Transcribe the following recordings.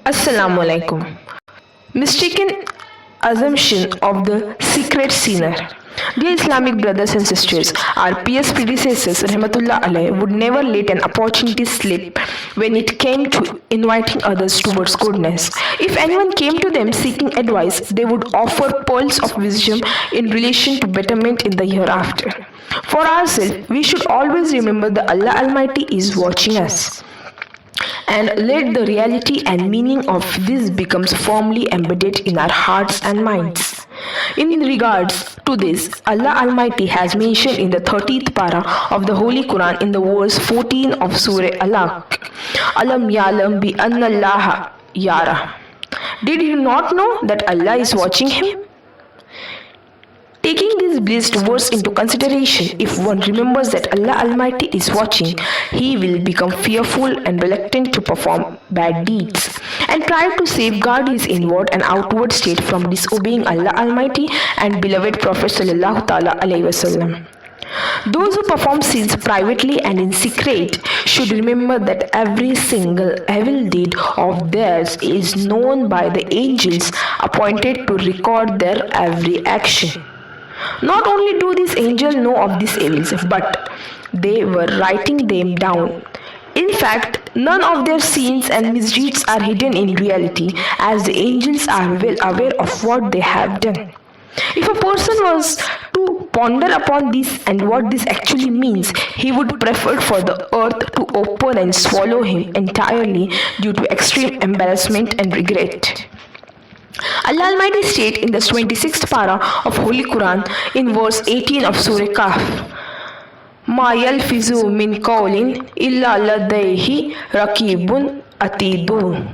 Assalamu Alaikum. Mistaken assumption of the secret sinner. Dear Islamic brothers and sisters, our pious predecessors Rahmatullah Alayh would never let an opportunity slip when it came to inviting others towards goodness. If anyone came to them seeking advice, they would offer pearls of wisdom in relation to betterment in the hereafter. For ourselves, we should always remember that Allah Almighty is watching us. And let the reality and meaning of this becomes firmly embedded in our hearts and minds. In regards to this, Allah Almighty has mentioned in the 30th para of the Holy Quran in the verse 14 of Surah Alaq, Alam yalam bi anna Allah yara. Did you not know that Allah is watching him? Taking this blessed verse into consideration, if one remembers that Allah Almighty is watching, he will become fearful and reluctant to perform bad deeds and try to safeguard his inward and outward state from disobeying Allah Almighty and beloved Prophet Sallallahu Alaihi Wasallam. Those who perform sins privately and in secret should remember that every single evil deed of theirs is known by the angels appointed to record their every action. Not only do these angels know of these evils, but they were writing them down. In fact, none of their sins and misdeeds are hidden in reality, as the angels are well aware of what they have done. If a person was to ponder upon this and what this actually means, he would prefer for the earth to open and swallow him entirely due to extreme embarrassment and regret. Allah Almighty states in the 26th para of Holy Quran in verse 18 of Surah Kahf, Ma yalfizu min qawlin illa ladayhi raqibun atidun.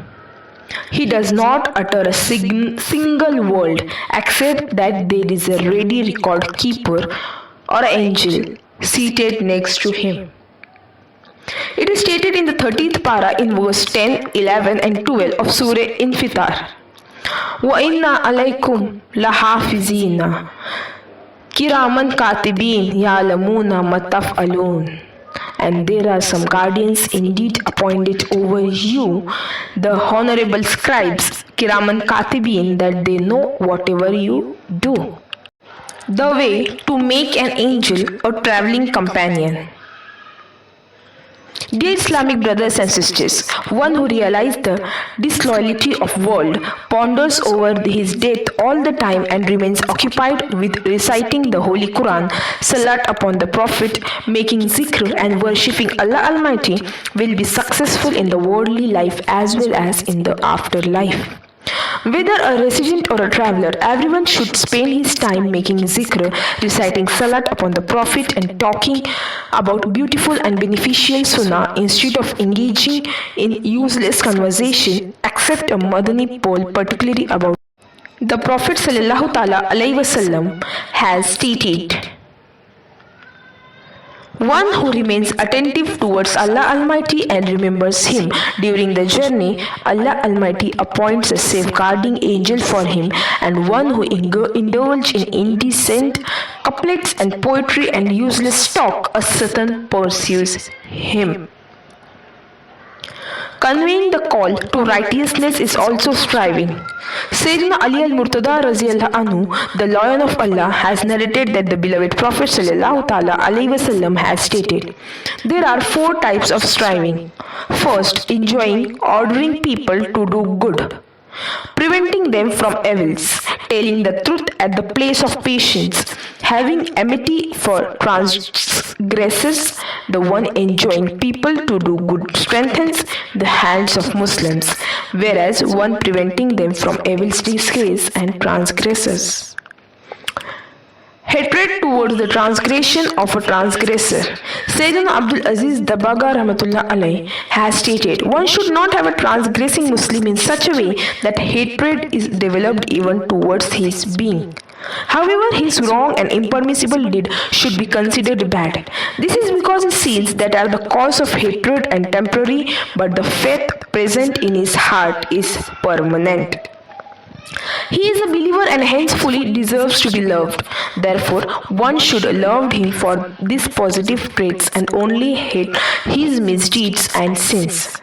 He does not utter a single word except that there is a ready record keeper or an angel seated next to him. It is stated in the 30th para in verse 10, 11 and 12 of Surah Infitar. وَإِنَّا عَلَيْكُمْ لَحَافِظِينَ كِرَامًا كَاتِبِينَ يَعْلَمُونَ مَا تَفْعَلُونَ. And there are some guardians indeed appointed over you, the honorable scribes, Kiraman Katibin, that they know whatever you do. The way to make an angel or traveling companion. Dear Islamic brothers and sisters, one who realizes the disloyalty of world ponders over his death all the time and remains occupied with reciting the Holy Quran, salat upon the Prophet, making zikr and worshipping Allah Almighty will be successful in the worldly life as well as in the afterlife. Whether a resident or a traveler, everyone should spend his time making zikr, reciting salat upon the Prophet and talking about beautiful and beneficial sunnah instead of engaging in useless conversation, except a Madani poll particularly about the Prophet Sallallahu Alaihi Wasallam has stated, one who remains attentive towards Allah Almighty and remembers Him during the journey, Allah Almighty appoints a safeguarding angel for him, and one who indulges in indecent couplets and poetry and useless talk, a Satan pursues him. Conveying the call to righteousness is also striving. Sayyidina Ali al-Murtada Raziyallahu Anhu, the Lion of Allah, has narrated that the beloved Prophet Sallallahu Alaihi Wasallam has stated, there are 4 types of striving. First, enjoying, ordering people to do good, preventing them from evils, telling the truth at the place of patience, having enmity for transgressors. The one enjoying people to do good strengthens the hands of Muslims, whereas one preventing them from evils disgrace and transgressors. Hatred towards the transgression of a transgressor. Sayyidina Abdul Aziz Dabaga Rahmatullah Alayh has stated, one should not have a transgressing Muslim in such a way that hatred is developed even towards his being. However, his wrong and impermissible deed should be considered bad. This is because his sins that are the cause of hatred and temporary, but the faith present in his heart is permanent. He is a believer and hence fully deserves to be loved. Therefore, one should love him for these positive traits and only hate his misdeeds and sins.